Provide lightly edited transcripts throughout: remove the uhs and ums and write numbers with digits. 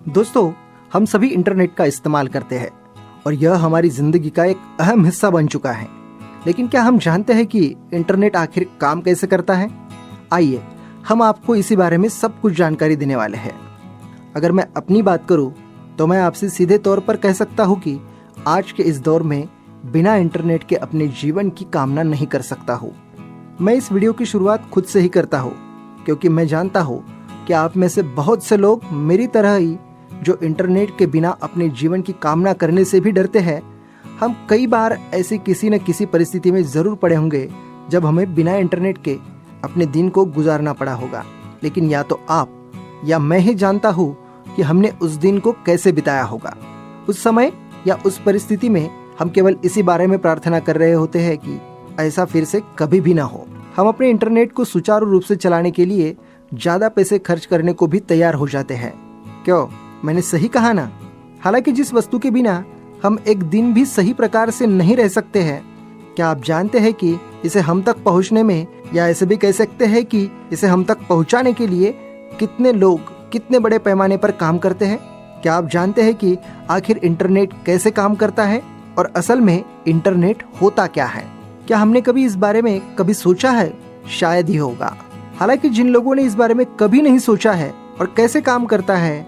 दोस्तों, हम सभी इंटरनेट का इस्तेमाल करते हैं और यह हमारी जिंदगी का एक अहम हिस्सा बन चुका है। लेकिन क्या हम जानते हैं कि इंटरनेट आखिर काम कैसे करता है? आइए हम आपको इसी बारे में सब कुछ जानकारी देने वाले हैं। अगर मैं अपनी बात करूं तो मैं आपसे सीधे तौर पर कह सकता हूं कि आज के इस दौर में बिना इंटरनेट के अपने जीवन की कामना नहीं कर सकता हूं। मैं इस वीडियो की शुरुआत खुद से ही करता हूं क्योंकि मैं जानता हूं कि आप में से बहुत से लोग मेरी तरह ही जो इंटरनेट के बिना अपने जीवन की कामना करने से भी डरते हैं। हम कई बार ऐसी किसी न किसी परिस्थिति में ज़रूर पड़े होंगे जब हमें बिना इंटरनेट के अपने दिन को गुजारना पड़ा होगा। लेकिन या तो आप या मैं ही जानता हूँ कि हमने उस दिन को कैसे बिताया होगा। उस समय या उस परिस्थिति में हम केवल इसी बारे में प्रार्थना कर रहे होते हैं कि ऐसा फिर से कभी भी ना हो। हम अपने इंटरनेट को सुचारू रूप से चलाने के लिए ज़्यादा पैसे खर्च करने को भी तैयार हो जाते हैं। क्यों? मैंने सही कहा ना? हालांकि जिस वस्तु के बिना हम एक दिन भी सही प्रकार से नहीं रह सकते हैं, क्या आप जानते हैं कि इसे हम तक पहुंचने में, या ऐसे भी कह सकते हैं कि इसे हम तक पहुंचाने के लिए कितने लोग कितने बड़े पैमाने पर काम करते हैं? क्या आप जानते हैं कि आखिर इंटरनेट कैसे काम करता है और असल में इंटरनेट होता क्या है? क्या हमने कभी इस बारे में कभी सोचा है? शायद ही होगा। हालांकि जिन लोगों ने इस बारे में कभी नहीं सोचा है और कैसे काम करता है,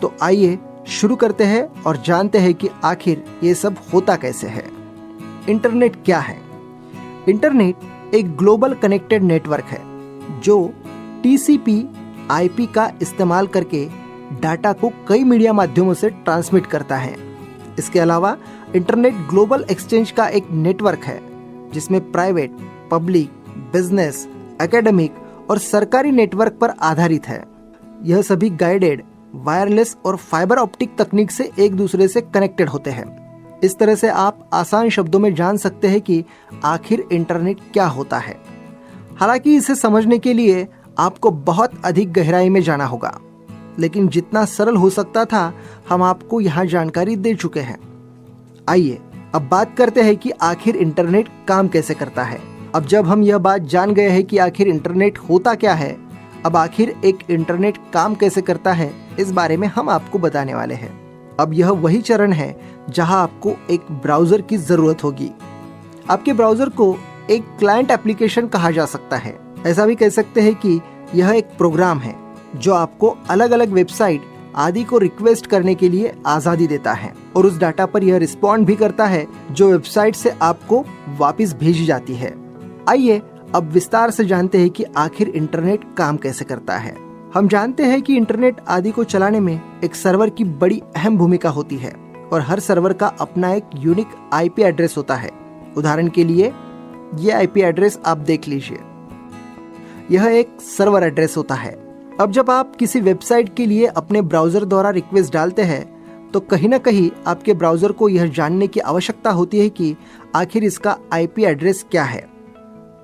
तो आइए शुरू करते हैं और जानते हैं कि आखिर ये सब होता कैसे है। इंटरनेट क्या है? इंटरनेट एक ग्लोबल कनेक्टेड नेटवर्क है जो TCP/IP का इस्तेमाल करके डाटा को कई मीडिया माध्यमों से ट्रांसमिट करता है। इसके अलावा इंटरनेट ग्लोबल एक्सचेंज का एक नेटवर्क है जिसमें प्राइवेट, पब्लिक, बिजनेस, एकेडमिक और सरकारी नेटवर्क पर आधारित है। यह सभी गाइडेड, वायरलेस और फाइबर ऑप्टिक तकनीक से एक दूसरे से कनेक्टेड होते हैं। इस तरह से आप आसान शब्दों में जान सकते हैं कि आखिर इंटरनेट क्या होता है। हालांकि इसे समझने के लिए आपको बहुत अधिक गहराई में जाना होगा, लेकिन जितना सरल हो सकता था हम आपको यहाँ जानकारी दे चुके हैं। आइए अब बात करते हैं कि आखिर इंटरनेट काम कैसे करता है। अब जब हम यह बात जान गए हैं कि आखिर इंटरनेट होता क्या है, अब आखिर एक इंटरनेट काम कैसे करता है, इस बारे में हम आपको बताने वाले हैं। अब यह वही चरण है जहां आपको एक ब्राउज़र की ज़रूरत होगी। आपके ब्राउज़र को एक क्लाइंट एप्लीकेशन कहा जा सकता है। ऐसा भी कह सकते हैं कि यह एक प्रोग्राम है जो आपको अलग अलग वेबसाइट आदि को रिक्वेस्ट करने के लिए आज़ादी देता है और उस डाटा पर यह रिस्पॉन्ड भी करता है जो वेबसाइट से आपको वापस भेजी जाती है। आइए अब विस्तार से जानते हैं कि आखिर इंटरनेट काम कैसे करता है। हम जानते हैं कि इंटरनेट आदि को चलाने में एक सर्वर की बड़ी अहम भूमिका होती है और हर सर्वर का अपना एक यूनिक IP एड्रेस होता है। उदाहरण के लिए ये IP एड्रेस आप देख लीजिए, यह एक सर्वर एड्रेस होता है। अब जब आप किसी वेबसाइट के लिए अपने ब्राउज़र द्वारा रिक्वेस्ट डालते हैं तो कहीं ना कहीं आपके ब्राउज़र को यह जानने की आवश्यकता होती है कि आखिर इसका IP एड्रेस क्या है।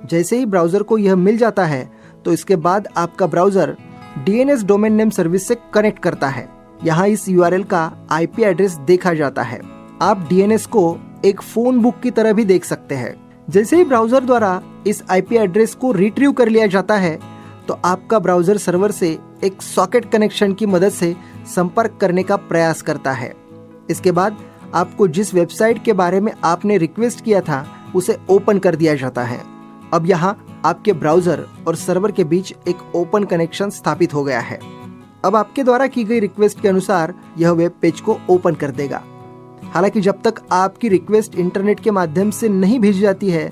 जैसे ही ब्राउज़र को यह मिल जाता है तो इसके बाद आपका browser DNS domain name service से कनेक्ट करता है। यहाँ इस URL का IP एड्रेस देखा जाता है। आप DNS को एक फ़ोन बुक की तरह भी देख सकते हैं। जैसे ही ब्राउज़र द्वारा इस IP एड्रेस को रिट्रीव कर लिया जाता है तो आपका ब्राउज़र सर्वर से एक सॉकेट कनेक्शन की मदद से संपर्क करने का प्रयास करता है। इसके बाद आपको जिस वेबसाइट के बारे में आपने रिक्वेस्ट किया था उसे ओपन कर दिया जाता है। अब यहाँ आपके ब्राउज़र और सर्वर के बीच एक ओपन कनेक्शन स्थापित हो गया है। अब आपके द्वारा की गई रिक्वेस्ट के अनुसार यह वेब पेज को ओपन कर देगा। हालांकि जब तक आपकी रिक्वेस्ट इंटरनेट के माध्यम से नहीं भेजी जाती है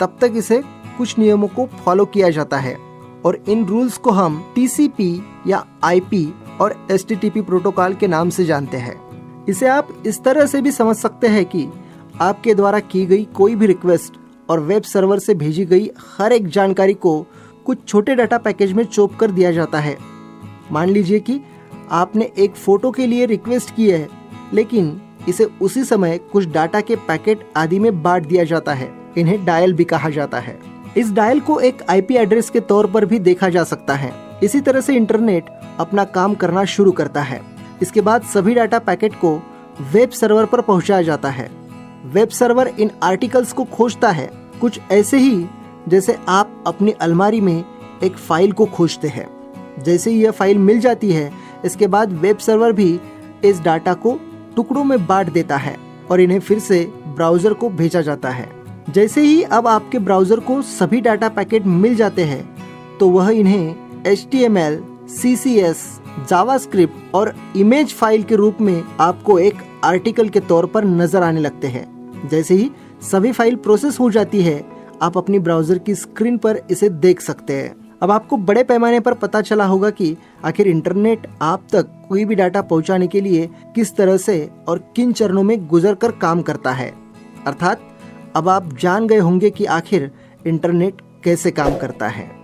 तब तक इसे कुछ नियमों को फॉलो किया जाता है और इन रूल्स को हम TCP या IP और HTTP प्रोटोकॉल के नाम से जानते हैं। इसे आप इस तरह से भी समझ सकते हैं कि आपके द्वारा की गई कोई भी रिक्वेस्ट और वेब सर्वर से भेजी गई हर एक जानकारी को कुछ छोटे डाटा पैकेज में चोप कर दिया जाता है। मान लीजिए कि आपने एक फ़ोटो के लिए रिक्वेस्ट की है, लेकिन इसे उसी समय कुछ डाटा के पैकेट आदि में बांट दिया जाता है। इन्हें डायल भी कहा जाता है। इस डायल को एक IP एड्रेस के तौर पर भी देखा जा सकता है। इसी तरह से इंटरनेट अपना काम करना शुरू करता है। इसके बाद सभी डाटा पैकेट को वेब सर्वर पर पहुंचाया जाता है। वेब सर्वर इन आर्टिकल्स को खोजता है, कुछ ऐसे ही जैसे आप अपनी अलमारी में एक फाइल को खोजते हैं। जैसे ही यह फाइल मिल जाती है, इसके बाद वेब सर्वर भी इस डाटा को टुकड़ों में बांट देता है और इन्हें फिर से ब्राउजर को भेजा जाता है। जैसे ही अब आपके ब्राउजर को सभी डाटा पैकेट मिल जाते हैं तो वह इन्हें HTML, CSS, जावास्क्रिप्ट और इमेज फाइल के रूप में आपको एक आर्टिकल के तौर पर नजर आने लगते हैं। जैसे ही सभी फाइल प्रोसेस हो जाती है, आप अपनी ब्राउजर की स्क्रीन पर इसे देख सकते हैं। अब आपको बड़े पैमाने पर पता चला होगा कि आखिर इंटरनेट आप तक कोई भी डाटा पहुंचाने के लिए किस तरह से और किन चरणों में गुजरकर काम करता है। अर्थात अब आप जान गए होंगे कि आखिर इंटरनेट कैसे काम करता है।